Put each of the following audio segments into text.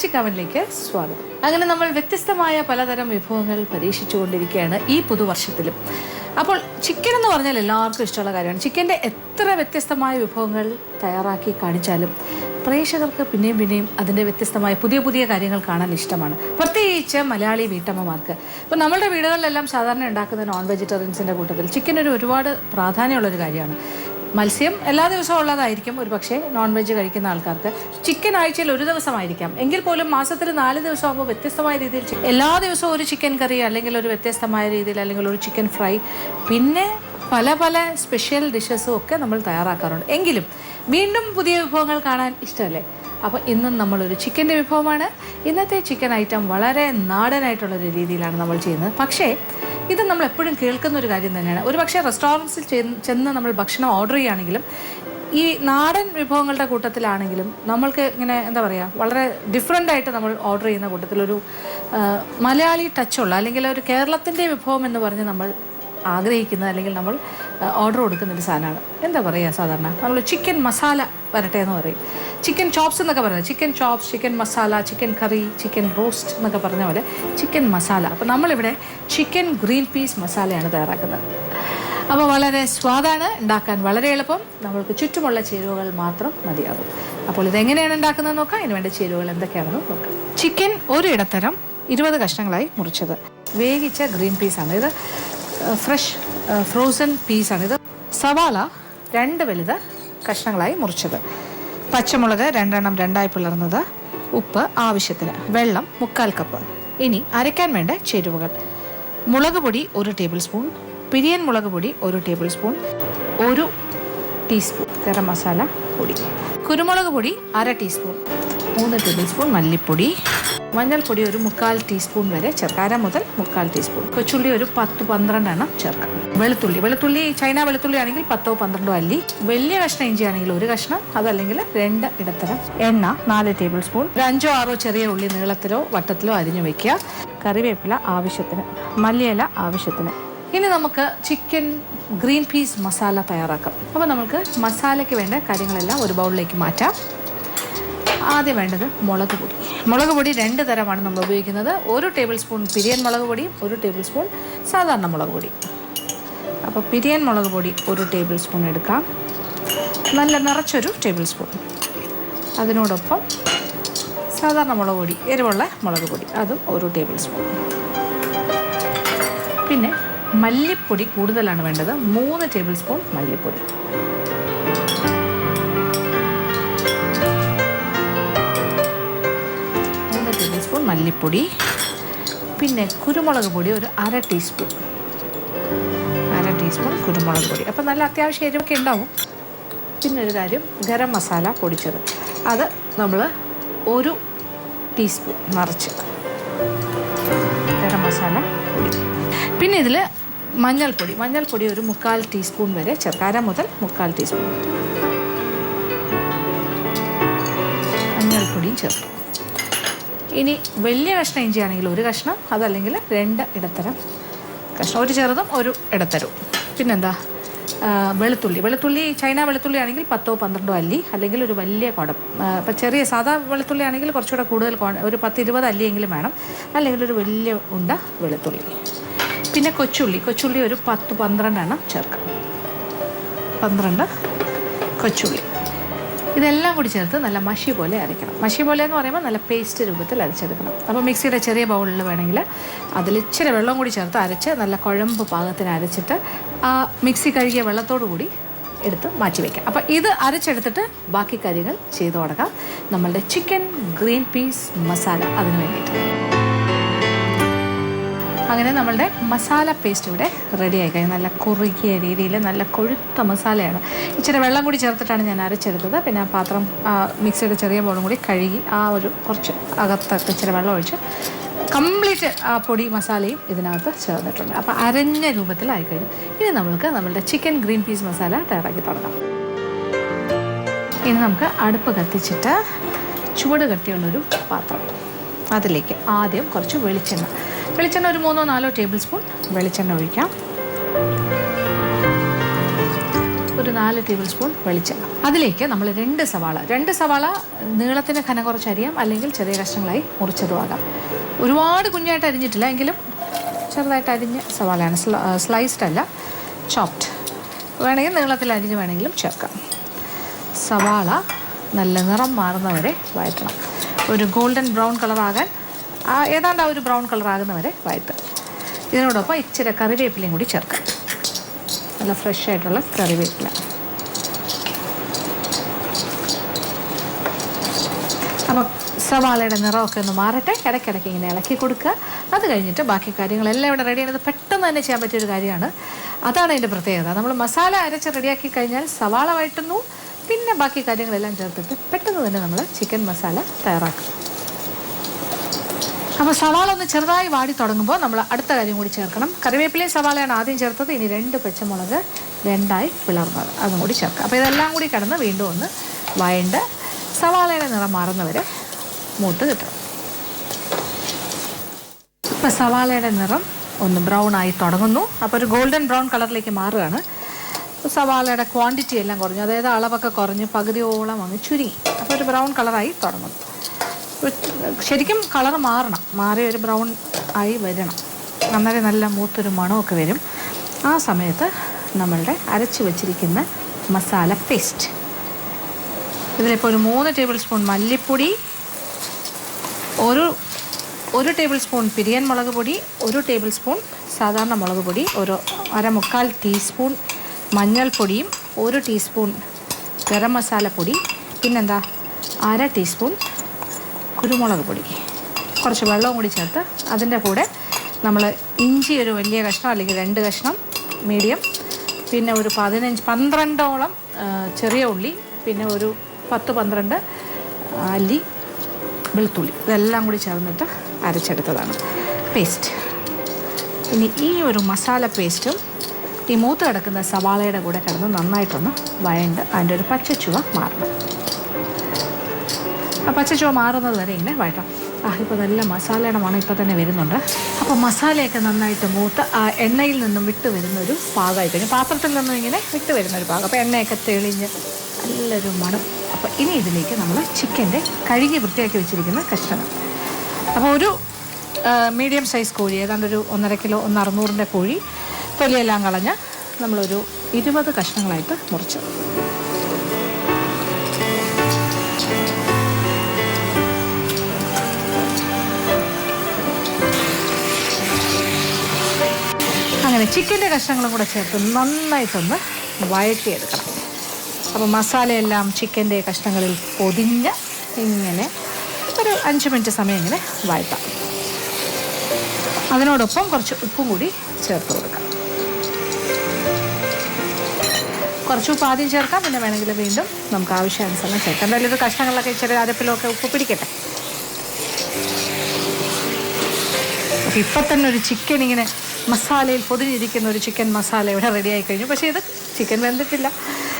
Magic അവനിലേക്ക് സ്വാഗതം. അങ്ങനെ നമ്മൾ വ്യത്യസ്തമായ പലതരം വിഭവങ്ങൾ പരീക്ഷിച്ചുകൊണ്ടിരിക്കുകയാണ് ഈ പുതുവർഷത്തിലും. അപ്പോൾ ചിക്കൻ എന്ന് പറഞ്ഞാൽ എല്ലാവർക്കും ഇഷ്ടമുള്ള കാര്യമാണ്. ചിക്കൻ്റെ എത്ര വ്യത്യസ്തമായ വിഭവങ്ങൾ തയ്യാറാക്കി കാണിച്ചാലും പ്രേക്ഷകർക്ക് പിന്നെയും പിന്നെയും അതിൻ്റെ വ്യത്യസ്തമായ പുതിയ പുതിയ കാര്യങ്ങൾ കാണാൻ ഇഷ്ടമാണ്, പ്രത്യേകിച്ച് മലയാളി വീട്ടമ്മമാർക്ക്. ഇപ്പോൾ നമ്മളുടെ വീടുകളിലെല്ലാം സാധാരണ ഉണ്ടാക്കുന്ന നോൺ വെജിറ്റേറിയൻസിൻ്റെ കൂട്ടത്തിൽ ചിക്കൻ ഒരുപാട് പ്രാധാന്യമുള്ളൊരു കാര്യമാണ്. മത്സ്യം എല്ലാ ദിവസവും ഉള്ളതായിരിക്കും, ഒരു പക്ഷേ നോൺ വെജ് കഴിക്കുന്ന ആൾക്കാർക്ക് ചിക്കൻ ആഴ്ചയിൽ ഒരു ദിവസമായിരിക്കാം, എങ്കിൽ പോലും മാസത്തിൽ 4 ദിവസമാകുമ്പോൾ വ്യത്യസ്തമായ രീതിയിൽ എല്ലാ ദിവസവും ഒരു ചിക്കൻ കറി, അല്ലെങ്കിൽ ഒരു വ്യത്യസ്തമായ രീതിയിൽ, അല്ലെങ്കിൽ ഒരു ചിക്കൻ ഫ്രൈ, പിന്നെ പല പല സ്പെഷ്യൽ ഡിഷസും ഒക്കെ നമ്മൾ തയ്യാറാക്കാറുണ്ട്. എങ്കിലും വീണ്ടും പുതിയ വിഭവങ്ങൾ കാണാൻ ഇഷ്ടമല്ലേ? അപ്പോൾ ഇന്നും നമ്മളൊരു ചിക്കൻ്റെ വിഭവമാണ്. ഇന്നത്തെ ചിക്കൻ ഐറ്റം വളരെ നാടനായിട്ടുള്ളൊരു രീതിയിലാണ് നമ്മൾ ചെയ്യുന്നത്. പക്ഷേ ഇത് നമ്മൾ എപ്പോഴും കേൾക്കുന്ന ഒരു കാര്യം തന്നെയാണ്. ഒരു പക്ഷേ റെസ്റ്റോറൻറ്റ്സിൽ ചെന്ന് നമ്മൾ ഭക്ഷണം ഓർഡർ ചെയ്യുകയാണെങ്കിലും ഈ നാടൻ വിഭവങ്ങളുടെ കൂട്ടത്തിലാണെങ്കിലും നമ്മൾക്ക് ഇങ്ങനെ എന്താ പറയുക, വളരെ ഡിഫറെൻ്റായിട്ട് നമ്മൾ ഓർഡർ ചെയ്യുന്ന കൂട്ടത്തിലൊരു മലയാളി ടച്ചുള്ള, അല്ലെങ്കിൽ ഒരു കേരളത്തിൻ്റെ വിഭവം എന്ന് പറഞ്ഞ് നമ്മൾ ആഗ്രഹിക്കുന്നത്, അല്ലെങ്കിൽ നമ്മൾ ഓർഡർ കൊടുക്കുന്നൊരു സാധനമാണ്. എന്താ പറയുക, സാധാരണ നമ്മൾ ചിക്കൻ മസാല വരട്ടെ എന്ന് പറയും, ചിക്കൻ ചോപ്സ് എന്നൊക്കെ പറയുന്നത്. Chicken chops, chicken masala, chicken curry, chicken roast എന്നൊക്കെ പറഞ്ഞ പോലെ ചിക്കൻ മസാല. അപ്പോൾ നമ്മളിവിടെ ചിക്കൻ ഗ്രീൻ പീസ് മസാലയാണ് തയ്യാറാക്കുന്നത്. അപ്പോൾ വളരെ സ്വാദാണ്, ഉണ്ടാക്കാൻ വളരെ എളുപ്പം, നമ്മൾക്ക് ചുറ്റുമുള്ള ചേരുവകൾ മാത്രം മതിയാകും. അപ്പോൾ ഇതെങ്ങനെയാണ് ഉണ്ടാക്കുന്നതെന്ന് നോക്കാം. അതിന് വേണ്ട ചേരുവകൾ എന്തൊക്കെയാണെന്ന് നോക്കാം. ചിക്കൻ ഒരു ഇടത്തരം 20 കഷ്ണങ്ങളായി മുറിച്ചത്, വേവിച്ച ഗ്രീൻ പീസാണ് ഇത്, ഫ്രഷ് ഫ്രോസൺ പീസാണിത്. സവാള 2 വലുത് കഷ്ണങ്ങളായി മുറിച്ചത്, പച്ചമുളക് 2 എണ്ണം 2ആയി പിളർന്നത്, ഉപ്പ് ആവശ്യത്തിന്, വെള്ളം 3/4 കപ്പ്. ഇനി അരയ്ക്കാൻ വേണ്ട ചേരുവകൾ: മുളക് പൊടി 1 ടേബിൾ സ്പൂൺ, പിരിയൻ മുളക് പൊടി 1 table spoon, 1 teaspoon garam masala പൊടി, കുരുമുളക് പൊടി 1/2 ടീസ്പൂൺ, 3 ടേബിൾ സ്പൂൺ മല്ലിപ്പൊടി, മഞ്ഞൾപ്പൊടി 1/4 ടീസ്പൂൺ വരെ ചേർക്കാം, 1/2 മുതൽ 3/4 ടീസ്പൂൺ, കൊച്ചുള്ളി 10-12 എണ്ണം ചേർക്കാം, വെളുത്തുള്ളി ചൈന വെളുത്തുള്ളി ആണെങ്കിൽ 10-12 അല്ലി, വലിയ കഷ്ണം ഇഞ്ചി ആണെങ്കിൽ 1 കഷ്ണം, അതല്ലെങ്കിൽ 2 ഇടത്തരം, എണ്ണ 4 ടേബിൾ സ്പൂൺ, 5-6 ചെറിയ ഉള്ളി നീളത്തിലോ വട്ടത്തിലോ അരിഞ്ഞു വെക്കുക, കറിവേപ്പില ആവശ്യത്തിന്, മല്ലിയില ആവശ്യത്തിന്. ഇനി നമുക്ക് ചിക്കൻ ഗ്രീൻ പീസ് മസാല തയ്യാറാക്കാം. അപ്പോൾ നമുക്ക് മസാലയ്ക്ക് വേണ്ട കാര്യങ്ങളെല്ലാം ഒരു ബൗളിലേക്ക് മാറ്റാം. ആദ്യം വേണ്ടത് മുളക് പൊടി 2 തരമാണ് നമ്മൾ ഉപയോഗിക്കുന്നത്. 1 ടേബിൾ സ്പൂൺ പിരിയൻ മുളക് പൊടിയും 1 ടേബിൾ സ്പൂൺ സാധാരണ മുളക് പൊടി. അപ്പോൾ പിരിയൻ മുളക് പൊടി 1 ടേബിൾ സ്പൂൺ എടുക്കാം, നല്ല നിറച്ചൊരു ടേബിൾ സ്പൂൺ. അതിനോടൊപ്പം സാധാരണ മുളക് പൊടി, എരിവുള്ള മുളക് പൊടി, അതും 1 ടേബിൾ സ്പൂൺ. പിന്നെ മല്ലിപ്പൊടി കൂടുതലാണ് വേണ്ടത്, 3 ടേബിൾ സ്പൂൺ മല്ലിപ്പൊടി. മല്ലിപ്പൊടി. പിന്നെ കുരുമുളക് പൊടി 1/2 ടീസ്പൂൺ, 1/2 ടീസ്പൂൺ കുരുമുളക് പൊടി. അപ്പം നല്ല അത്യാവശ്യം എരിവൊക്കെ ഉണ്ടാവും. പിന്നെ ഒരു കാര്യം, ഗരം മസാല പൊടിച്ചത്, അത് നമ്മൾ 1 ടീസ്പൂൺ നിറച്ച് ഗരം മസാല പൊടി. പിന്നെ ഇതിൽ മഞ്ഞൾപ്പൊടി 1/4 ടീസ്പൂൺ വരെ ചേർക്കാം, 1/2 മുതൽ 3/4 ടീസ്പൂൺ മഞ്ഞൾപ്പൊടിയും ചേർക്കും. ഇനി വലിയ കഷ്ണം ഇഞ്ചി ആണെങ്കിൽ 1 കഷ്ണം, അതല്ലെങ്കിൽ 2 ഇടത്തരം കഷ്ണം, 1 ചെറുതും 1 ഇടത്തരവും. പിന്നെന്താ, വെളുത്തുള്ളി ചൈന വെളുത്തുള്ളി ആണെങ്കിൽ 10-12 അല്ലി, അല്ലെങ്കിൽ ഒരു വലിയ കുടം. ഇപ്പം ചെറിയ സാധാ വെളുത്തുള്ളി ആണെങ്കിൽ കുറച്ചുകൂടെ കൂടുതൽ, ഒരു 10-20 അല്ലിയെങ്കിലും വേണം, അല്ലെങ്കിൽ ഒരു വലിയ ഉണ്ട വെളുത്തുള്ളി. പിന്നെ കൊച്ചുള്ളി 10-12 എണ്ണം ചേർക്കാം, 12 കൊച്ചുള്ളി. ഇതെല്ലാം കൂടി ചേർത്ത് നല്ല മഷി പോലെ അരയ്ക്കണം. മഷി പോലെ എന്ന് പറയുമ്പോൾ നല്ല പേസ്റ്റ് രൂപത്തിൽ അരച്ചെടുക്കണം. അപ്പോൾ മിക്സിയുടെ ചെറിയ ബൗളിൽ വേണമെങ്കിൽ അതിൽ ഇച്ചിരി വെള്ളം കൂടി ചേർത്ത് അരച്ച് നല്ല കുഴമ്പ് പാകത്തിന് അരച്ചിട്ട് ആ മിക്സി കഴുകിയ വെള്ളത്തോടു കൂടി എടുത്ത് മാറ്റി വയ്ക്കാം. അപ്പോൾ ഇത് അരച്ചെടുത്തിട്ട് ബാക്കി കാര്യങ്ങൾ ചെയ്തു തുടങ്ങാം. നമ്മളുടെ ചിക്കൻ ഗ്രീൻ പീസ് മസാല അതിന് വേണ്ടിയിട്ട്. അങ്ങനെ നമ്മളുടെ മസാല പേസ്റ്റ് ഇവിടെ റെഡിയായി കഴിഞ്ഞു. നല്ല കുറുകിയ രീതിയിൽ നല്ല കൊഴുത്ത മസാലയാണ്. ഇച്ചിരി വെള്ളം കൂടി ചേർത്തിട്ടാണ് ഞാൻ അരച്ചെടുത്തത്. പിന്നെ ആ പാത്രം മിക്സിയുടെ ചെറിയ ബോളും കൂടി കഴുകി കുറച്ച് അകത്തൊക്കെ ഇച്ചിരി വെള്ളം ഒഴിച്ച് കംപ്ലീറ്റ് ആ പൊടി മസാലയും ഇതിനകത്ത് ചേർന്നിട്ടുണ്ട്. അപ്പോൾ അരഞ്ഞ രൂപത്തിലായിക്കഴിഞ്ഞു. ഇനി നമ്മളുടെ ചിക്കൻ ഗ്രീൻ പീസ് മസാല തയ്യാറാക്കി തുടങ്ങാം. ഇനി നമുക്ക് അടുപ്പ് കത്തിച്ചിട്ട് ചൂട് കട്ടിയുള്ളൊരു പാത്രം, അതിലേക്ക് ആദ്യം കുറച്ച് വെളിച്ചെണ്ണ ഒരു 3-4 ടേബിൾ സ്പൂൺ വെളിച്ചെണ്ണ ഒഴിക്കാം. ഒരു 4 ടേബിൾ സ്പൂൺ വെളിച്ചെണ്ണ. അതിലേക്ക് നമ്മൾ 2 സവാള നീളത്തിന് ഘനം കുറച്ച് അരിയാം, അല്ലെങ്കിൽ ചെറിയ കഷ്ണങ്ങളായി മുറിച്ചതും ആകാം. ഒരുപാട് കുഞ്ഞായിട്ട് അരിഞ്ഞിട്ടില്ല, എങ്കിലും ചെറുതായിട്ട് അരിഞ്ഞ സവാളയാണ്, സ്ലൈസ്ഡ് അല്ല, ചോപ്ഡ്. വേണമെങ്കിൽ നീളത്തിൽ അരിഞ്ഞ് വേണമെങ്കിലും ചേർക്കാം. സവാള നല്ല നിറം മാറുന്നവരെ വഴറ്റണം. ഒരു ഗോൾഡൻ ബ്രൗൺ കളറാകാൻ ഏതാണ്ട് ആ ഒരു ബ്രൗൺ കളറാകുന്നവരെ വഴറ്റുക. ഇതിനോടൊപ്പം ഇച്ചിരി കറിവേപ്പിലയും കൂടി ചേർക്കാം. നല്ല ഫ്രഷ് ആയിട്ടുള്ള കറിവേപ്പില. അപ്പോൾ സവാളയുടെ നിറമൊക്കെ ഒന്ന് മാറട്ടെ. ഇടയ്ക്കിടയ്ക്ക് ഇങ്ങനെ ഇളക്കി കൊടുക്കുക. അത് കഴിഞ്ഞിട്ട് ബാക്കി കാര്യങ്ങളെല്ലാം ഇവിടെ റെഡി ചെയ്യുന്നത് പെട്ടെന്ന് തന്നെ ചെയ്യാൻ പറ്റിയൊരു കാര്യമാണ്. അതാണ് അതിൻ്റെ പ്രത്യേകത. നമ്മൾ മസാല അരച്ച് റെഡിയാക്കി കഴിഞ്ഞാൽ സവാള വഴറ്റുന്നു, പിന്നെ ബാക്കി കാര്യങ്ങളെല്ലാം ചേർത്തിട്ട് പെട്ടെന്ന് തന്നെ നമ്മൾ ചിക്കൻ മസാല തയ്യാറാക്കും. അപ്പോൾ സവാള ഒന്ന് ചെറുതായി വാടി തുടങ്ങുമ്പോൾ നമ്മൾ അടുത്ത കാര്യം കൂടി ചേർക്കണം. കറിവേപ്പിലയും സവാളയാണ് ആദ്യം ചേർത്തത്. ഇനി 2 പച്ചമുളക് 2ആയി പിളർന്നത് അതും കൂടി ചേർക്കാം. അപ്പോൾ ഇതെല്ലാം കൂടി കിടന്ന് വീണ്ടും ഒന്ന് വഴണ്ട് സവാളയുടെ നിറം മാറുന്നവരെ മൂത്ത് കിട്ടണം. ഇപ്പോൾ സവാളയുടെ നിറം ഒന്ന് ബ്രൗൺ ആയി തുടങ്ങുന്നു. അപ്പോൾ ഒരു ഗോൾഡൻ ബ്രൗൺ കളറിലേക്ക് മാറുകയാണ്. സവാളയുടെ ക്വാണ്ടിറ്റി എല്ലാം കുറഞ്ഞു, അതായത് അളവൊക്കെ കുറഞ്ഞ് പകുതിയോളം അങ്ങ് ചുരുങ്ങി. അപ്പോൾ ഒരു ബ്രൗൺ കളറായി തുടങ്ങുന്നു. ശരിക്കും കളർ മാറണം, മാറി ഒരു ബ്രൗൺ ആയി വരണം. അന്നേരം നല്ല മൂത്തൊരു മണമൊക്കെ വരും. ആ സമയത്ത് നമ്മളുടെ അരച്ച് വെച്ചിരിക്കുന്ന മസാല പേസ്റ്റ്, ഇതിലിപ്പോൾ ഒരു 3 ടേബിൾ സ്പൂൺ മല്ലിപ്പൊടി, ഒരു ടേബിൾ സ്പൂൺ പിരിയൻ മുളക് പൊടി, 1 ടേബിൾ സ്പൂൺ സാധാരണ മുളക് പൊടി, ഒരു 1/4 ടീസ്പൂൺ മഞ്ഞൾപ്പൊടിയും 1 ടീസ്പൂൺ ഗരം മസാലപ്പൊടി, പിന്നെന്താ 1/2 ടീസ്പൂൺ കുരുമുളക് പൊടി, കുറച്ച് വെള്ളവും കൂടി ചേർത്ത് അതിൻ്റെ കൂടെ നമ്മൾ ഇഞ്ചി ഒരു വലിയ കഷ്ണം അല്ലെങ്കിൽ 2 കഷ്ണം മീഡിയം, പിന്നെ ഒരു 12ഓളം ചെറിയ ഉള്ളി, പിന്നെ ഒരു 10-12 അല്ലി വെളുത്തുള്ളി, ഇതെല്ലാം കൂടി ചേർന്നിട്ട് അരച്ചെടുത്തതാണ് പേസ്റ്റ്. ഇനി ഈ ഒരു മസാല പേസ്റ്റും ഈ മൂത്ത് കിടക്കുന്ന സവാളയുടെ കൂടെ കിടന്ന് നന്നായിട്ടൊന്ന് വഴണ്ട് അതിൻ്റെ ഒരു പച്ചച്ചുവ മാറണം. ആ പച്ചച്ചുവ മാറുന്നത് വരെ ഇങ്ങനെ വഴറ്റാം. ഇപ്പോൾ നല്ല മസാലയുടെ മണം ഇപ്പോൾ തന്നെ വരുന്നുണ്ട്. അപ്പോൾ മസാലയൊക്കെ നന്നായിട്ട് മൂത്ത് ആ എണ്ണയിൽ നിന്നും വിട്ട് വരുന്നൊരു പാകമായി കഴിഞ്ഞു, പാത്രത്തിൽ നിന്നും ഇങ്ങനെ വിട്ട് വരുന്നൊരു പാകം. അപ്പോൾ എണ്ണയൊക്കെ തെളിഞ്ഞ് നല്ലൊരു മണം. അപ്പോൾ ഇനി ഇതിലേക്ക് നമ്മൾ ചിക്കൻ്റെ കഴുകി വൃത്തിയാക്കി വെച്ചിരിക്കുന്ന കഷ്ണം, അപ്പോൾ ഒരു മീഡിയം സൈസ് കോഴി, ഏതാണ്ട് ഒരു 1.5 കിലോ 600-ൻ്റെ കോഴി, തൊലിയെല്ലാം കളഞ്ഞ് നമ്മളൊരു 20 കഷ്ണങ്ങളായിട്ട് മുറിച്ചു. അങ്ങനെ ചിക്കൻ്റെ കഷ്ണങ്ങളും കൂടെ ചേർത്ത് നന്നായിട്ടൊന്ന് വഴറ്റിയെടുക്കണം. അപ്പോൾ മസാലയെല്ലാം ചിക്കൻ്റെ കഷ്ണങ്ങളിൽ പൊതിഞ്ഞ് ഇങ്ങനെ ഒരു 5 മിനിറ്റ് സമയം ഇങ്ങനെ വഴറ്റാം. അതിനോടൊപ്പം കുറച്ച് ഉപ്പും കൂടി ചേർത്ത് കൊടുക്കാം. കുറച്ച് ഉപ്പ് ആദ്യം ചേർക്കാം, പിന്നെ വേണമെങ്കിൽ വീണ്ടും നമുക്ക് ആവശ്യാനുസരണം ചേർക്കാം. എന്തായാലും ഇത് കഷ്ണങ്ങളിലൊക്കെ ചെറിയ അരപ്പിലൊക്കെ ഉപ്പ് പിടിക്കട്ടെ. അപ്പോൾ ഇപ്പം തന്നെ ഒരു ചിക്കൻ ഇങ്ങനെ മസാലയിൽ പൊതിഞ്ഞിരിക്കുന്ന ഒരു ചിക്കൻ മസാല ഇവിടെ റെഡിയായി കഴിഞ്ഞു. പക്ഷേ ഇത് ചിക്കൻ വെന്തിട്ടില്ല.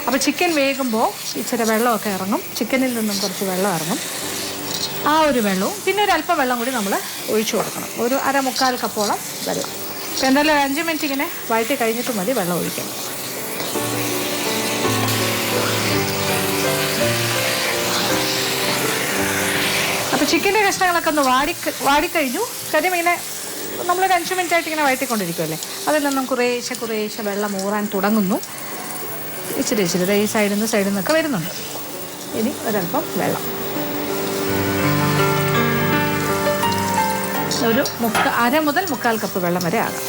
അപ്പോൾ ചിക്കൻ വേകുമ്പോൾ ഇച്ചിരി വെള്ളമൊക്കെ ഇറങ്ങും, ചിക്കനിൽ നിന്നും കുറച്ച് വെള്ളം ഇറങ്ങും. ആ ഒരു വെള്ളവും പിന്നെ ഒരു അല്പം വെള്ളം കൂടി നമ്മൾ ഒഴിച്ചു കൊടുക്കണം, ഒരു 1/4 കപ്പോളം വെള്ളം. അപ്പോൾ എന്തായാലും 5 മിനിറ്റ് ഇങ്ങനെ വഴറ്റി കഴിഞ്ഞിട്ട് മതി വെള്ളം ഒഴിക്കണം. അപ്പോൾ ചിക്കൻ്റെ കഷ്ണങ്ങളൊക്കെ ഒന്ന് വാടിക്കഴിഞ്ഞു. കാര്യം ഇങ്ങനെ നമ്മളൊരു 5 മിനിറ്റായിട്ട് ഇങ്ങനെ വഴറ്റിക്കൊണ്ടിരിക്കുമല്ലേ, അതിൽ നിന്നും കുറേശ്ശെ വെള്ളം ഊറാൻ തുടങ്ങുന്നു. ഇച്ചിരി ഈ സൈഡിൽ നിന്നൊക്കെ വരുന്നുണ്ട്. ഇനി ഒരല്പം വെള്ളം, ഒരു 1/2 മുതൽ 1/4 കപ്പ് വെള്ളം വരെ ആകാം.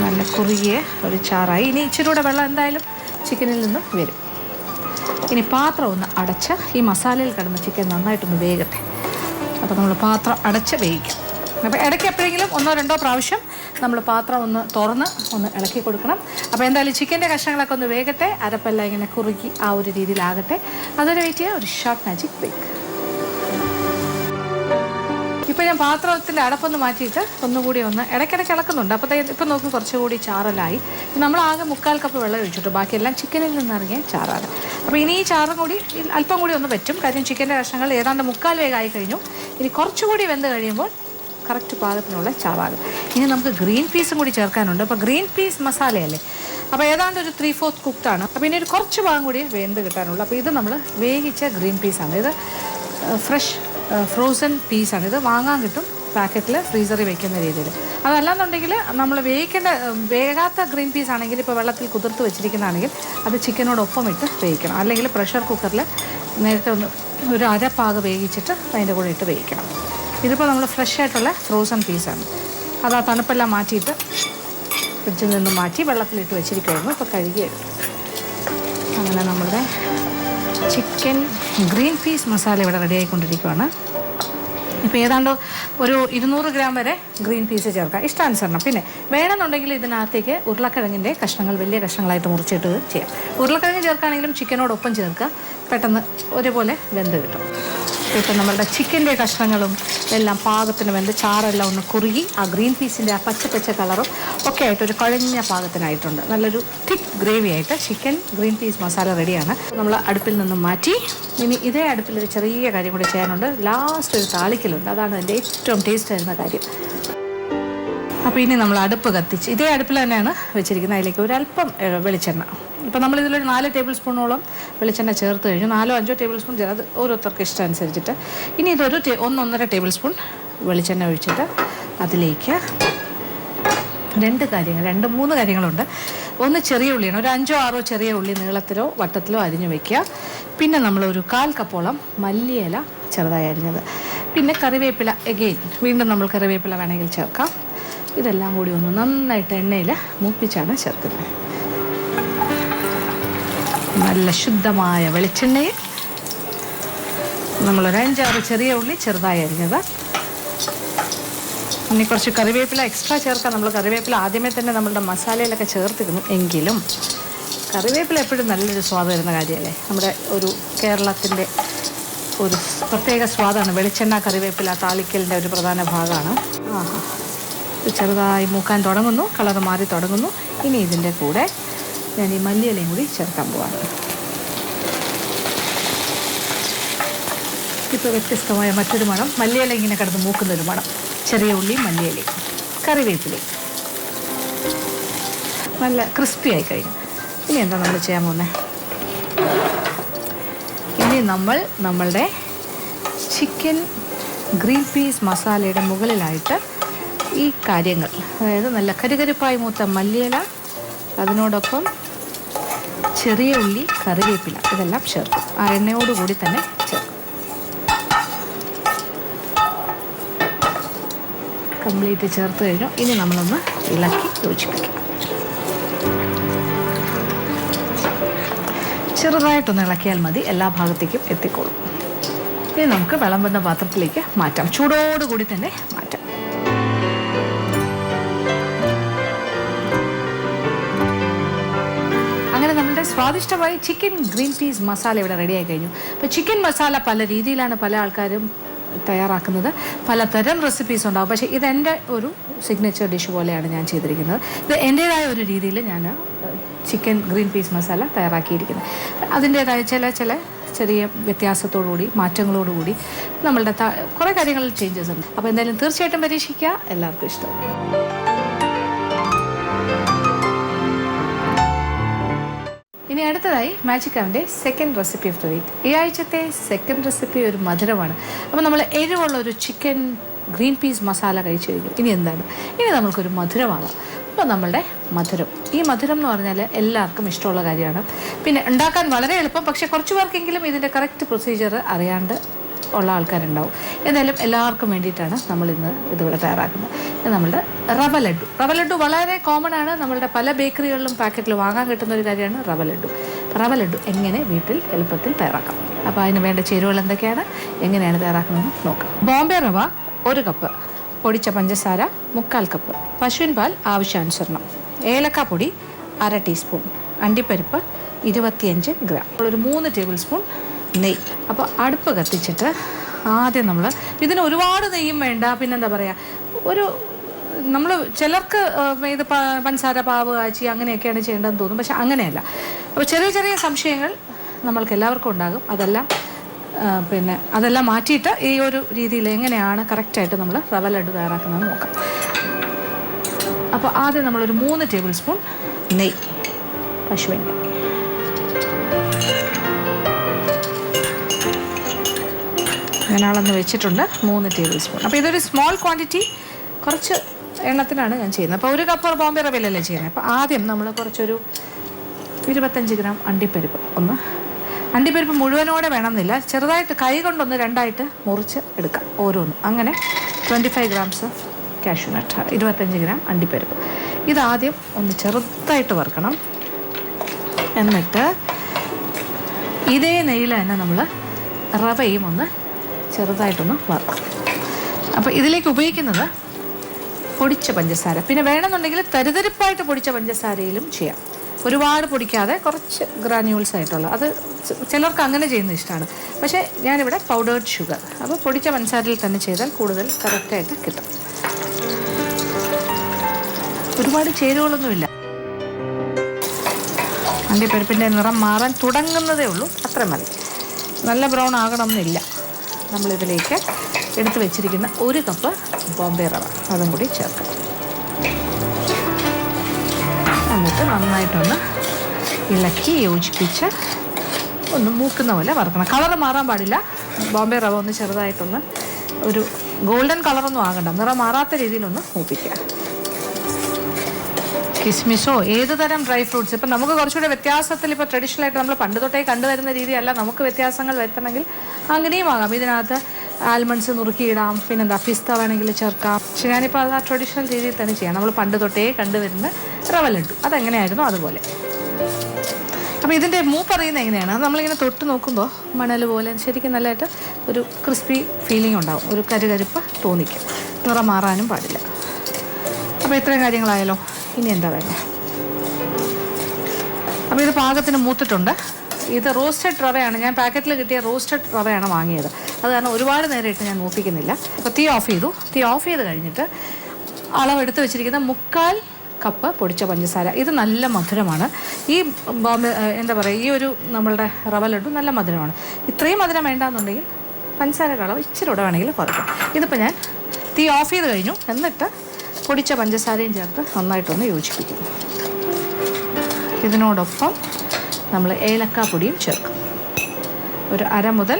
നല്ല കുറുകിയ ഒരു ചാറായി. ഇനി ഇച്ചിരി കൂടെ വെള്ളം എന്തായാലും ചിക്കനിൽ നിന്നും വരും. ഇനി പാത്രം ഒന്ന് അടച്ച് ഈ മസാലയിൽ കിടന്ന ചിക്കൻ നന്നായിട്ടൊന്ന് വേകട്ടെ. അപ്പോൾ നമ്മൾ പാത്രം അടച്ച് വേവിക്കാം. അപ്പോൾ ഇടയ്ക്ക് എപ്പോഴെങ്കിലും 1-2 പ്രാവശ്യം നമ്മൾ പാത്രം ഒന്ന് തുറന്ന് ഒന്ന് ഇളക്കി കൊടുക്കണം. അപ്പോൾ എന്തായാലും ചിക്കൻ്റെ കഷ്ണങ്ങളൊക്കെ ഒന്ന് വേകട്ടെ, അരപ്പെല്ലാം ഇങ്ങനെ കുറുകി ആ ഒരു രീതിയിലാകട്ടെ. അതുവരെ വെയിറ്റ് ചെയ്യുക. ഒരു ഷോർട്ട് മാജിക് ബ്രേക്ക്. ഇപ്പോൾ ഞാൻ പാത്രത്തിൻ്റെ അടപ്പൊന്ന് മാറ്റിയിട്ട് ഒന്നുകൂടി ഒന്ന് ഇടയ്ക്കിടയ്ക്ക് ഇളക്കുന്നുണ്ട്. അപ്പോൾ ഇപ്പം നോക്കും കുറച്ചുകൂടി ചാറലായി. നമ്മൾ ആകെ 1/4 കപ്പ് വെള്ളം ഒഴിച്ചിട്ടു, ബാക്കിയെല്ലാം ചിക്കനിൽ നിന്നിറങ്ങിയ ചാറാണ്. അപ്പോൾ ഇനി ഈ ചാറും കൂടി അല്പം കൂടി ഒന്ന് പറ്റും. കാര്യം ചിക്കൻ്റെ കഷ്ണങ്ങൾ ഏതാണ്ട് 1/4 വേഗമായി കഴിഞ്ഞു. ഇനി കുറച്ചുകൂടി വെന്ത് കഴിയുമ്പോൾ കറക്റ്റ് പാകത്തിനുള്ള ചാറാകും. ഇനി നമുക്ക് ഗ്രീൻ പീസും കൂടി ചേർക്കാനുണ്ട്. അപ്പോൾ ഗ്രീൻ പീസ് മസാലയല്ലേ, അപ്പോൾ ഏതാണ്ട് ഒരു 3/4 കുക്ക്ഡാണ്. അപ്പോൾ ഇനി ഒരു കുറച്ച് ഭാഗം കൂടി വെന്ത് കിട്ടാനുള്ളൂ. അപ്പോൾ ഇത് നമ്മൾ വേവിച്ച ഗ്രീൻ പീസാണ്. ഇത് ഫ്രഷ് ഫ്രോസൺ പീസാണ്. ഇത് വാങ്ങാൻ കിട്ടും പാക്കറ്റിൽ, ഫ്രീസറിൽ വെക്കുന്ന രീതിയിൽ. അതല്ലാന്നുണ്ടെങ്കിൽ നമ്മൾ വേകാത്ത ഗ്രീൻ പീസ് ആണെങ്കിൽ, ഇപ്പോൾ വെള്ളത്തിൽ കുതിർത്ത് വെച്ചിരിക്കുന്നതാണെങ്കിൽ അത് ചിക്കനോടൊപ്പം ഇട്ട് വേവിക്കണം. അല്ലെങ്കിൽ പ്രഷർ കുക്കറിൽ നേരത്തെ ഒരു അരപ്പാക വേവിച്ചിട്ട് അതിൻ്റെ കൂടെ ഇട്ട് വേവിക്കണം. ഇതിപ്പോൾ നമ്മൾ ഫ്രഷ് ആയിട്ടുള്ള ഫ്രോസൺ പീസാണ്. അത് ആ തണുപ്പെല്ലാം മാറ്റിയിട്ട് ഫ്രിഡ്ജിൽ നിന്ന് മാറ്റി വെള്ളത്തിലിട്ട് വെച്ചിരിക്കുമായിരുന്നു. ഇപ്പോൾ കഴുകിയെടുക്കും. അങ്ങനെ നമ്മുടെ ചിക്കൻ ഗ്രീൻ പീസ് മസാല ഇവിടെ റെഡി ആയിക്കൊണ്ടിരിക്കുകയാണ്. ഇപ്പോൾ ഏതാണ്ട് ഒരു 200 ഗ്രാം വരെ ഗ്രീൻ പീസ് ചേർക്കാം, ഇഷ്ടാനുസരണം. പിന്നെ വേണമെന്നുണ്ടെങ്കിൽ ഇതിനകത്തേക്ക് ഉരുളക്കിഴങ്ങിൻ്റെ കഷ്ണങ്ങൾ വലിയ കഷ്ണങ്ങളായിട്ട് മുറിച്ചിട്ട് ചെയ്യാം. ഉരുളക്കിഴങ്ങ് ചേർക്കുകയാണെങ്കിലും ചിക്കനോടൊപ്പം ചേർക്കുക, പെട്ടെന്ന് ഒരുപോലെ വെന്ത് കിട്ടും. ഇപ്പം നമ്മളുടെ ചിക്കൻ്റെ കഷ്ണങ്ങളും എല്ലാം പാകത്തിന് വെന്ത് ചാറെല്ലാം ഒന്ന് കുറുകി ആ ഗ്രീൻ പീസിൻ്റെ ആ പച്ച കളറും ഒക്കെ ആയിട്ട് ഒരു കുഴഞ്ഞ പാകത്തിനായിട്ടുണ്ട്. നല്ലൊരു തിക്ക് ഗ്രേവി ആയിട്ട് ചിക്കൻ ഗ്രീൻ പീസ് മസാല റെഡിയാണ്. നമ്മൾ അടുപ്പിൽ നിന്നും മാറ്റി ഇനി ഇതേ അടുപ്പിലൊരു ചെറിയ കാര്യം കൂടി ചെയ്യാനുണ്ട്. ലാസ്റ്റ് ഒരു താളിക്കലുണ്ട്, അതാണ് അതിൻ്റെ ഏറ്റവും ടേസ്റ്റ് ആയിരുന്ന കാര്യം. അപ്പോൾ ഇനി നമ്മൾ അടുപ്പ് കത്തിച്ച് ഇതേ അടുപ്പിൽ തന്നെയാണ് വെച്ചിരിക്കുന്നത്. അതിലേക്ക് ഒരല്പം വെളിച്ചെണ്ണ. ഇപ്പോൾ നമ്മളിതിലൊരു 4 ടേബിൾ സ്പൂണോളം വെളിച്ചെണ്ണ ചേർത്ത് കഴിഞ്ഞു. 4-5 ടേബിൾ സ്പൂൺ ചേർത്ത്, അത് ഓരോരുത്തർക്ക് ഇഷ്ടം അനുസരിച്ചിട്ട്. ഇനി ഇതൊരു 1-1.5 ടേബിൾ സ്പൂൺ വെളിച്ചെണ്ണ ഒഴിച്ചിട്ട് അതിലേക്ക് 2 കാര്യങ്ങളുണ്ട്. ഒന്ന് ചെറിയ ഉള്ളിയാണ്, ഒരു 5-6 ചെറിയ ഉള്ളി നീളത്തിലോ വട്ടത്തിലോ അരിഞ്ഞു വയ്ക്കുക. പിന്നെ നമ്മളൊരു 1/4 കപ്പോളം മല്ലിയില ചെറുതായി അരിഞ്ഞത്. പിന്നെ കറിവേപ്പില, വീണ്ടും നമ്മൾ കറിവേപ്പില വേണമെങ്കിൽ ചേർക്കാം. ഇതെല്ലാം കൂടി ഒന്ന് നന്നായിട്ട് എണ്ണയിൽ മൂപ്പിച്ചാണ് ചേർക്കുന്നത്. നല്ല ശുദ്ധമായ വെളിച്ചെണ്ണയിൽ നമ്മളൊരു 5-6 ചെറിയ ഉള്ളി ചെറുതായി അരിഞ്ഞത്. ഇനി കുറച്ച് കറിവേപ്പില എക്സ്ട്രാ ചേർക്കാം. നമ്മൾ കറിവേപ്പില ആദ്യമേ തന്നെ നമ്മളുടെ മസാലയിലൊക്കെ ചേർത്തിരുന്നു. എങ്കിലും കറിവേപ്പില എപ്പോഴും നല്ലൊരു സ്വാദ് വരുന്ന കാര്യമല്ലേ. നമ്മുടെ ഒരു കേരളത്തിൻ്റെ ഒരു പ്രത്യേക സ്വാദാണ് വെളിച്ചെണ്ണ കറിവേപ്പില താളിക്കലിൻ്റെ ഒരു പ്രധാന ഭാഗമാണ്. ചെറുതായി മൂക്കാൻ തുടങ്ങുന്നു, കളർ മാറി തുടങ്ങുന്നു. ഇനി ഇതിൻ്റെ കൂടെ ഞാൻ ഈ മല്ലിയിലയും കൂടി ചേർക്കാൻ പോവാണ്. ഇപ്പോൾ വ്യത്യസ്തമായ മറ്റൊരു മണം, മല്ലിയില ഇങ്ങനെ കിടന്ന് മൂക്കുന്നൊരു മണം. ചെറിയ ഉള്ളി, മല്ലിയിലയും കറിവേപ്പിലയും നല്ല ക്രിസ്പി ആയി കഴിഞ്ഞു. ഇനി എന്താ നമ്മൾ ചെയ്യാൻ പോകുന്നത്? ഇനി നമ്മളുടെ ചിക്കൻ ഗ്രീൻ പീസ് മസാലയുടെ മുകളിലായിട്ട് ഈ കാര്യങ്ങൾ, അതായത് നല്ല കരുകരുപ്പായി മൂത്ത മല്ലിയില, അതിനോടൊപ്പം ചെറിയ ഉള്ളി, കറിവേപ്പില, ഇതെല്ലാം ചേർക്കും. ആ എണ്ണയോടുകൂടി തന്നെ ചേർക്കും. കംപ്ലീറ്റ് ചേർത്ത് കഴിഞ്ഞു. ഇനി നമ്മളൊന്ന് ഇളക്കി യോജിപ്പിക്കും. ചെറുതായിട്ടൊന്ന് ഇളക്കിയാൽ മതി, എല്ലാ ഭാഗത്തേക്കും എത്തിക്കോളും. ഇനി നമുക്ക് വിളമ്പുന്ന പാത്രത്തിലേക്ക് മാറ്റാം. ചൂടോടുകൂടി തന്നെ മാറ്റാം. അങ്ങനെ നമ്മുടെ സ്വാദിഷ്ടമായി ചിക്കൻ ഗ്രീൻ പീസ് മസാല ഇവിടെ റെഡിയായി കഴിഞ്ഞു. അപ്പോൾ ചിക്കൻ മസാല പല രീതിയിലാണ് പല ആൾക്കാരും തയ്യാറാക്കുന്നത്, പലതരം റെസിപ്പീസ് ഉണ്ടാകും. പക്ഷേ ഇതെൻ്റെ ഒരു സിഗ്നേച്ചർ ഡിഷ് പോലെയാണ് ഞാൻ ചെയ്തിരിക്കുന്നത്. ഇത് എൻ്റേതായ ഒരു രീതിയിൽ ഞാൻ ചിക്കൻ ഗ്രീൻ പീസ് മസാല തയ്യാറാക്കിയിരിക്കുന്നത്. അതിൻ്റേതായ ചില ചെറിയ വ്യത്യാസത്തോടുകൂടി, മാറ്റങ്ങളോടുകൂടി നമ്മളുടെ കുറേ കാര്യങ്ങളിൽ ചേഞ്ചസ് ഉണ്ട്. അപ്പോൾ എന്തായാലും തീർച്ചയായിട്ടും പരീക്ഷിക്കുക, എല്ലാവർക്കും ഇഷ്ടം. ഇനി അടുത്തതായി മാജിക് അവൻ്റെ second recipe of the week. ഈ ആഴ്ചത്തെ സെക്കൻഡ് റെസിപ്പി ഒരു മധുരമാണ്. അപ്പോൾ നമ്മൾ എരിവുള്ള ഒരു ചിക്കൻ ഗ്രീൻ പീസ് മസാല കഴിച്ചു കഴിഞ്ഞു. ഇനി എന്താണ്? ഇനി നമ്മൾക്കൊരു മധുരമാകാം. അപ്പോൾ നമ്മളുടെ മധുരം, ഈ മധുരം എന്ന് പറഞ്ഞാൽ എല്ലാവർക്കും ഇഷ്ടമുള്ള കാര്യമാണ്. പിന്നെ ഉണ്ടാക്കാൻ വളരെ എളുപ്പം. പക്ഷേ കുറച്ച് പേർക്കെങ്കിലും ഇതിൻ്റെ കറക്റ്റ് പ്രൊസീജിയർ അറിയാണ്ട് ഉള്ള ആൾക്കാരുണ്ടാവും. എന്തായാലും എല്ലാവർക്കും വേണ്ടിയിട്ടാണ് നമ്മളിന്ന് ഇതിവിടെ തയ്യാറാക്കുന്നത്. ഇത് നമ്മളുടെ റവ ലഡ്ഡു വളരെ കോമൺ ആണ്. നമ്മളുടെ പല ബേക്കറികളിലും പാക്കറ്റിൽ വാങ്ങാൻ കിട്ടുന്ന ഒരു കാര്യമാണ് റവ ലഡ്ഡു എങ്ങനെ വീട്ടിൽ എളുപ്പത്തിൽ തയ്യാറാക്കാം. അപ്പോൾ അതിന് വേണ്ട ചേരുവകൾ എന്തൊക്കെയാണ്, എങ്ങനെയാണ് തയ്യാറാക്കുന്നതെന്ന് നോക്കാം. ബോംബെ റവ 1 കപ്പ്, പൊടിച്ച പഞ്ചസാര 1/4 കപ്പ്, പശുവിൻ പാൽ ആവശ്യാനുസരണം, ഏലക്കാപ്പൊടി 1/2 ടീസ്പൂൺ, അണ്ടിപ്പരിപ്പ് 25 ഗ്രാം, ഒരു 3 ടേബിൾ സ്പൂൺ നെയ്യ്. അപ്പോൾ അടുപ്പ് കത്തിച്ചിട്ട് ആദ്യം നമ്മൾ ഇതിന് ഒരുപാട് നെയ്യും വേണ്ട. പിന്നെന്താ പറയുക, നമ്മൾ ചിലർക്ക് ഇത് പഞ്ചസാര പാവ് കാച്ചി അങ്ങനെയൊക്കെയാണ് ചെയ്യേണ്ടതെന്ന് തോന്നും. പക്ഷെ അങ്ങനെയല്ല. അപ്പോൾ ചെറിയ സംശയങ്ങൾ നമ്മൾക്ക് എല്ലാവർക്കും ഉണ്ടാകും. അതെല്ലാം പിന്നെ അതെല്ലാം മാറ്റിയിട്ട് ഈ ഒരു രീതിയിൽ എങ്ങനെയാണ് കറക്റ്റായിട്ട് നമ്മൾ റവ ലഡു തയ്യാറാക്കുന്നത് നോക്കാം. അപ്പോൾ ആദ്യം നമ്മളൊരു 3 ടേബിൾ സ്പൂൺ നെയ്യ്, പശുവിൻ നെയ്യ്, അങ്ങനെ അളന്ന് വെച്ചിട്ടുണ്ട് 3 ടേബിൾ സ്പൂൺ. അപ്പോൾ ഇതൊരു സ്മോൾ ക്വാണ്ടിറ്റി, കുറച്ച് എണ്ണത്തിനാണ് ഞാൻ ചെയ്യുന്നത്. അപ്പോൾ 1 കപ്പ് ബോംബെ റവയിലല്ലേ ചെയ്യുന്നത്. അപ്പോൾ ആദ്യം നമ്മൾ കുറച്ചൊരു 25 ഗ്രാം അണ്ടിപ്പരിപ്പ്, അണ്ടിപ്പരിപ്പ് മുഴുവനോടെ വേണമെന്നില്ല, ചെറുതായിട്ട് കൈ കൊണ്ടൊന്ന് 2ആയിട്ട് മുറിച്ച് എടുക്കാം ഓരോന്നും. അങ്ങനെ 25 ഗ്രാംസ് കാഷ്യൂനട്ട്, 25 ഗ്രാം അണ്ടിപ്പരിപ്പ്. ഇതാദ്യം ഒന്ന് ചെറുതായിട്ട് വറുക്കണം. എന്നിട്ട് ഇതേ നെയ്യിൽ തന്നെ നമ്മൾ റവയും ഒന്ന് ചെറുതായിട്ടൊന്ന് വറുക്കും. അപ്പോൾ ഇതിലേക്ക് ഉപയോഗിക്കുന്നത് പൊടിച്ച പഞ്ചസാര, പിന്നെ വേണമെന്നുണ്ടെങ്കിൽ തരിതരിപ്പായിട്ട് പൊടിച്ച പഞ്ചസാരയിലും ചെയ്യാം. ഒരുപാട് പൊടിക്കാതെ കുറച്ച് ഗ്രാന്യൂൾസ് ആയിട്ടുള്ള, അത് ചിലർക്ക് അങ്ങനെ ചെയ്യുന്നത് ഇഷ്ടമാണ്. പക്ഷേ ഞാനിവിടെ പൗഡേർഡ് ഷുഗർ, അപ്പോൾ പൊടിച്ച പഞ്ചസാരയിൽ തന്നെ ചെയ്താൽ കൂടുതൽ കറക്റ്റായിട്ട് കിട്ടും. ഒരുപാട് ചേരുവകളൊന്നുമില്ല. അണ്ടിപ്പരിപ്പിൻ്റെ നിറം മാറാൻ തുടങ്ങുന്നതേ ഉള്ളൂ, അത്ര മതി. നല്ല ബ്രൗൺ ആകണമെന്നില്ല. നമ്മളിതിലേക്ക് എടുത്ത് വെച്ചിരിക്കുന്ന 1 കപ്പ് ബോംബെ റവ അതും കൂടി ചേർക്കാം. എന്നിട്ട് നന്നായിട്ടൊന്ന് ഇളക്കി യോജിപ്പിച്ച് ഒന്ന് മൂക്കുന്ന പോലെ വറുക്കണം. കളറ് മാറാൻ പാടില്ല. ബോംബെ റവ ഒന്ന് ചെറുതായിട്ടൊന്ന് ഒരു ഗോൾഡൻ കളറൊന്നും ആകണ്ട, നിറം മാറാത്ത രീതിയിലൊന്ന് മൂപ്പിക്കുക. കിസ്മിസോ ഏത് തരം ഡ്രൈ ഫ്രൂട്ട്സ്, ഇപ്പം നമുക്ക് കുറച്ചുകൂടെ വ്യത്യാസത്തിൽ, ഇപ്പോൾ ട്രഡീഷണൽ ആയിട്ട് നമ്മൾ പണ്ട് തൊട്ടേ കണ്ടുവരുന്ന രീതിയല്ല, നമുക്ക് വ്യത്യാസങ്ങൾ വരുത്തണമെങ്കിൽ അങ്ങനെയും ആകാം. ഇതിനകത്ത് ആൽമണ്ട്സ് നുറുക്കിയിടാം, പിന്നെന്താ പിസ്ത വേണമെങ്കിൽ ചേർക്കാം. പക്ഷേ ഞാനിപ്പോൾ അത് ആ ട്രഡീഷണൽ രീതിയിൽ തന്നെ ചെയ്യാം. നമ്മൾ പണ്ട് തൊട്ടേ കണ്ടുവരുന്ന റവ ലഡു അതെങ്ങനെയായിരുന്നു അതുപോലെ. അപ്പോൾ ഇതിൻ്റെ മൂപ്പറിയുന്നത് എങ്ങനെയാണ്, അത് നമ്മളിങ്ങനെ തൊട്ട് നോക്കുമ്പോൾ മണൽ പോലെ ശരിക്കും നല്ലതായിട്ട് ഒരു ക്രിസ്പി ഫീലിംഗ് ഉണ്ടാവും, ഒരു കരുകരുപ്പ് തോന്നിക്കും, നിറം മാറാനും പാടില്ല. അപ്പോൾ ഇത്രയും കാര്യങ്ങളായാലോ, ഇനി എന്താ വേണ്ടത്? അപ്പോൾ ഇത് പാകത്തിന് മൂത്തിട്ടുണ്ട്. ഇത് റോസ്റ്റഡ് റവയാണ്, ഞാൻ പാക്കറ്റിൽ കിട്ടിയ റോസ്റ്റഡ് റവയാണ് വാങ്ങിയത്. അത് കാരണം ഒരുപാട് നേരം ഇട്ട് ഞാൻ മൂപ്പിക്കുന്നില്ല. അപ്പോൾ തീ ഓഫ് ചെയ്തു. തീ ഓഫ് ചെയ്ത് കഴിഞ്ഞിട്ട് അളവെടുത്ത് വെച്ചിരിക്കുന്ന 3/4 കപ്പ് പൊടിച്ച പഞ്ചസാര. ഇത് നല്ല മധുരമാണ്. ഈ ബോംബെ എന്താ പറയുക, ഈ ഒരു നമ്മളുടെ റവ ലഡു നല്ല മധുരമാണ്. ഇത്രയും മധുരം വേണ്ടാന്നുണ്ടെങ്കിൽ പഞ്ചസാരയുടെ അളവ് ഇച്ചിരി കൂടെ വേണമെങ്കിൽ കുറയ്ക്കാം. ഇതിപ്പോൾ ഞാൻ തീ ഓഫ് ചെയ്ത് കഴിഞ്ഞു. എന്നിട്ട് പൊടിച്ച പഞ്ചസാരയും ചേർത്ത് നന്നായിട്ടൊന്ന് യോജിപ്പിക്കും. ഇതിനോടൊപ്പം നമ്മൾ ഏലക്കാപ്പൊടിയും ചേർക്കും. ഒരു 1/2 മുതൽ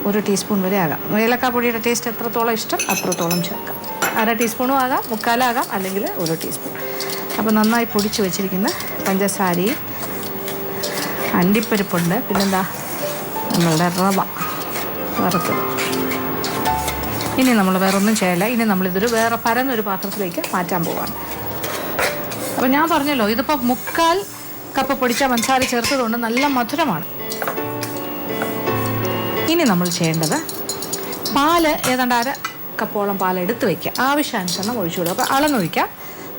1 ടീസ്പൂൺ വരെ ആകാം. ഏലക്കാപ്പൊടിയുടെ ടേസ്റ്റ് എത്രത്തോളം ഇഷ്ടം അത്രത്തോളം ചേർക്കാം. 1/2 ടീസ്പൂണും ആകാം, 3/4 ആകാം, അല്ലെങ്കിൽ 1 ടീസ്പൂൺ. അപ്പോൾ നന്നായി പൊടിച്ച് വെച്ചിരിക്കുന്ന പഞ്ചസാരയും അണ്ടിപ്പരിപ്പുണ്ട്, പിന്നെന്താ നമ്മളുടെ റവ വറുത്തത്. ഇനി നമ്മൾ വേറെ ഒന്നും ചെയ്യില്ല. ഇനി നമ്മളിതൊരു വേറെ പരന്നൊരു പാത്രത്തിലേക്ക് മാറ്റാൻ പോവാണ്. അപ്പോൾ ഞാൻ പറഞ്ഞല്ലോ, ഇതിപ്പോൾ 3/4 കപ്പ് പൊടിച്ച പഞ്ചസാര ചേർത്തതുകൊണ്ട് നല്ല മധുരമാണ്. ഇനി നമ്മൾ ചെയ്യേണ്ടത് പാല് ഏതാണ്ട് 1/2 കപ്പോളം പാൽ എടുത്ത് വയ്ക്കുക, ആവശ്യാനുസരണം ഒഴിച്ചു കൊടുക്കുക. അപ്പോൾ അളന്നൊഴിക്കാം.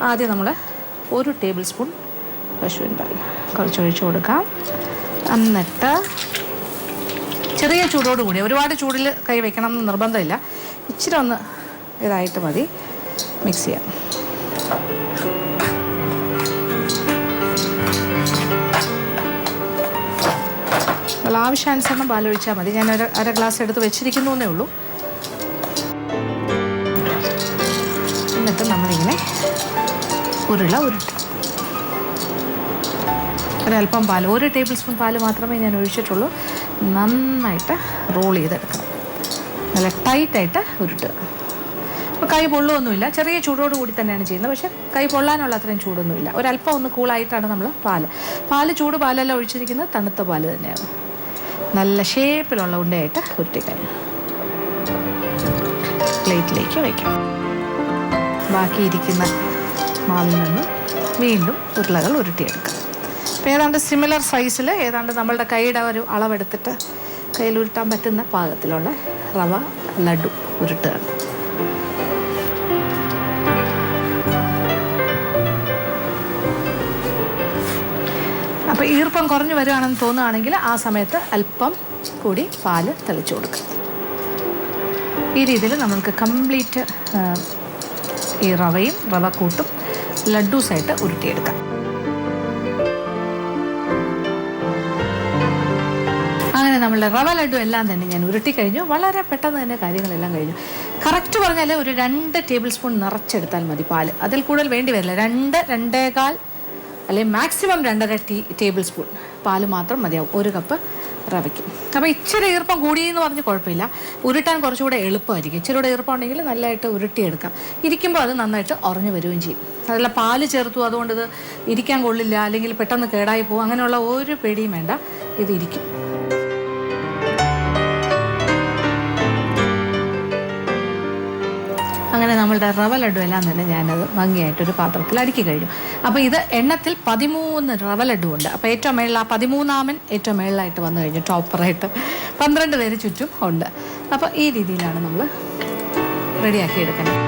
ആദ്യം നമ്മൾ 1 ടേബിൾ സ്പൂൺ പശുവിൻ പാൽ കുറച്ച് ഒഴിച്ചു കൊടുക്കാം. എന്നിട്ട് ചെറിയ ചൂടോടുകൂടി, ഒരുപാട് ചൂടിൽ കൈ വയ്ക്കണം എന്ന് നിർബന്ധമില്ല, ഇച്ചിരി ഒന്ന് ഇതായിട്ട് മതി മിക്സ് ചെയ്യാം. അപ്പോൾ ആവശ്യാനുസരണം പാലൊഴിച്ചാൽ മതി. ഞാൻ 1/2 ഗ്ലാസ് എടുത്ത് വെച്ചിരിക്കുന്നു എന്നേ ഉള്ളൂ. എന്നിട്ട് നമ്മളിങ്ങനെ ഉരുട്ടും. ഒരല്പം പാൽ, 1 ടേബിൾ സ്പൂൺ പാൽ മാത്രമേ ഞാൻ ഒഴിച്ചിട്ടുള്ളൂ. നന്നായിട്ട് റോൾ ചെയ്തെടുക്കണം, നല്ല ടൈറ്റായിട്ട് ഉരുട്ടുക. അപ്പോൾ കൈ പൊള്ളുമൊന്നുമില്ല, ചെറിയ ചൂടോട് കൂടി തന്നെയാണ് ചെയ്യുന്നത്. പക്ഷേ കൈ പൊള്ളാനുള്ള അത്രയും ചൂടൊന്നുമില്ല. ഒരല്പം ഒന്ന് കൂളായിട്ടാണ് നമ്മൾ പാല് ചൂട് പാലെല്ലാം ഒഴിച്ചിരിക്കുന്നത് തണുത്ത പാല് തന്നെയാണ്. നല്ല ഷേപ്പിലുള്ള ഉണ്ടയായിട്ട് ഉരുട്ടിക്കഴിഞ്ഞു പ്ലേറ്റിലേക്ക് വയ്ക്കാം. ബാക്കിയിരിക്കുന്ന മാവിൽ നിന്നും വീണ്ടും ഉരുളകൾ ഉരുട്ടിയെടുക്കാം. അപ്പോൾ ഏതാണ്ട് സിമിലർ സൈസിൽ, ഏതാണ്ട് നമ്മളുടെ കൈയുടെ ഒരു അളവെടുത്തിട്ട് കയ്യിൽ ഉരുട്ടാൻ പറ്റുന്ന പാകത്തിലുള്ള റവ ലഡു ഉരുട്ടുകയാണ്. അപ്പോൾ ഈർപ്പം കുറഞ്ഞു വരികയാണെന്ന് തോന്നുകയാണെങ്കിൽ ആ സമയത്ത് അല്പം കൂടി പാല് തെളിച്ചു കൊടുക്കുക. ഈ രീതിയിൽ നമ്മൾക്ക് കംപ്ലീറ്റ് ഈ റവയും റവക്കൂട്ടും ലഡ്ഡൂസായിട്ട് ഉരുട്ടിയെടുക്കാം. അങ്ങനെ നമ്മളുടെ റവ ലഡു എല്ലാം തന്നെ ഞാൻ ഉരുട്ടി കഴിഞ്ഞു. വളരെ പെട്ടെന്ന് തന്നെ കാര്യങ്ങളെല്ലാം കഴിഞ്ഞു. കറക്റ്റ് പറഞ്ഞാൽ ഒരു 2 ടേബിൾ സ്പൂൺ നിറച്ചെടുത്താൽ മതി പാല്. അതിൽ കൂടുതൽ വേണ്ടി വരില്ല. 2-2.25 അല്ലെങ്കിൽ മാക്സിമം 2.5 ടേബിൾ സ്പൂൺ പാല് മാത്രം മതിയാവും 1 കപ്പ് റവയ്ക്ക്. അപ്പോൾ ഇച്ചിരി ഈർപ്പം കൂടിയെന്ന് പറഞ്ഞ് കുഴപ്പമില്ല. ഉരുട്ടാൻ കുറച്ചുകൂടെ എളുപ്പമായിരിക്കും. ഇച്ചിരി കൂടെ ഈർപ്പം ഉണ്ടെങ്കിൽ നല്ലതായിട്ട് ഉരുട്ടിയെടുക്കാം. ഇരിക്കുമ്പോൾ അത് നന്നായിട്ട് ഉറഞ്ഞു വരികയും ചെയ്യും. അതല്ല പാല് ചേർത്തു അതുകൊണ്ട് ഇത് ഇരിക്കാൻ കൊള്ളില്ല അല്ലെങ്കിൽ പെട്ടെന്ന് കേടായി പോകും, അങ്ങനെയുള്ള ഒരു പേടിയും വേണ്ട. ഇത് ഇരിക്കും. അങ്ങനെ നമ്മളുടെ റവ ലഡു എല്ലാം തന്നെ ഞാനത് ഭംഗിയായിട്ടൊരു പാത്രത്തിൽ അടുക്കി കഴിഞ്ഞു. അപ്പോൾ ഇത് എണ്ണത്തിൽ 13 റവ ലഡു ഉണ്ട്. അപ്പോൾ ഏറ്റവും മേളിൽ ആ 13ാമൻ ഏറ്റവും മേളിലായിട്ട് വന്നു കഴിഞ്ഞു. ടോപ്പറായിട്ട് 12 പേര് ചുറ്റും ഉണ്ട്. അപ്പോൾ ഈ രീതിയിലാണ് നമ്മൾ റെഡിയാക്കി എടുക്കുന്നത്.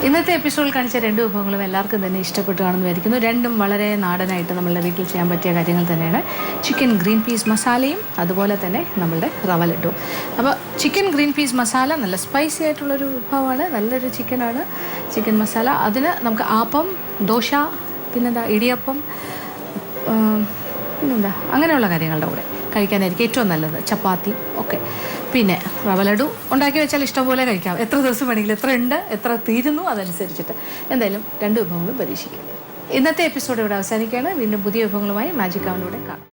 ഇന്നത്തെ എപ്പിസോഡിൽ കാണിച്ച 2 വിഭവങ്ങളും എല്ലാവർക്കും തന്നെ ഇഷ്ടപ്പെട്ടു കാണുന്നു വിചാരിക്കുന്നു. രണ്ടും വളരെ നാടനായിട്ട് നമ്മളുടെ വീട്ടിൽ ചെയ്യാൻ പറ്റിയ കാര്യങ്ങൾ തന്നെയാണ്. ചിക്കൻ ഗ്രീൻ പീസ് മസാലയും അതുപോലെ തന്നെ നമ്മളുടെ റവ ലഡുവും. അപ്പോൾ ചിക്കൻ ഗ്രീൻ പീസ് മസാല നല്ല സ്പൈസി ആയിട്ടുള്ളൊരു വിഭവമാണ്. നല്ലൊരു ചിക്കനാണ് ചിക്കൻ മസാല. അതിന് നമുക്ക് ആപ്പം, ദോശ, പിന്നെന്താ ഇടിയപ്പം, പിന്നെന്താ അങ്ങനെയുള്ള കാര്യങ്ങളുടെ കൂടെ കഴിക്കാനായിരിക്കും ഏറ്റവും നല്ലത്. ചപ്പാത്തി ഒക്കെ. പിന്നെ റവ ലഡു ഉണ്ടാക്കി വെച്ചാൽ ഇഷ്ടംപോലെ കഴിക്കാം. എത്ര ദിവസം വേണമെങ്കിലും, എത്ര ഉണ്ട്, എത്ര തീരുന്നു അതനുസരിച്ചിട്ട് എന്തായാലും 2 വിഭവങ്ങളും പരീക്ഷിക്കും. ഇന്നത്തെ എപ്പിസോഡ് ഇവിടെ അവസാനിക്കുകയാണ്. വീണ്ടും പുതിയ വിഭവങ്ങളുമായി മാജിക് അവനിലൂടെ കാണാം.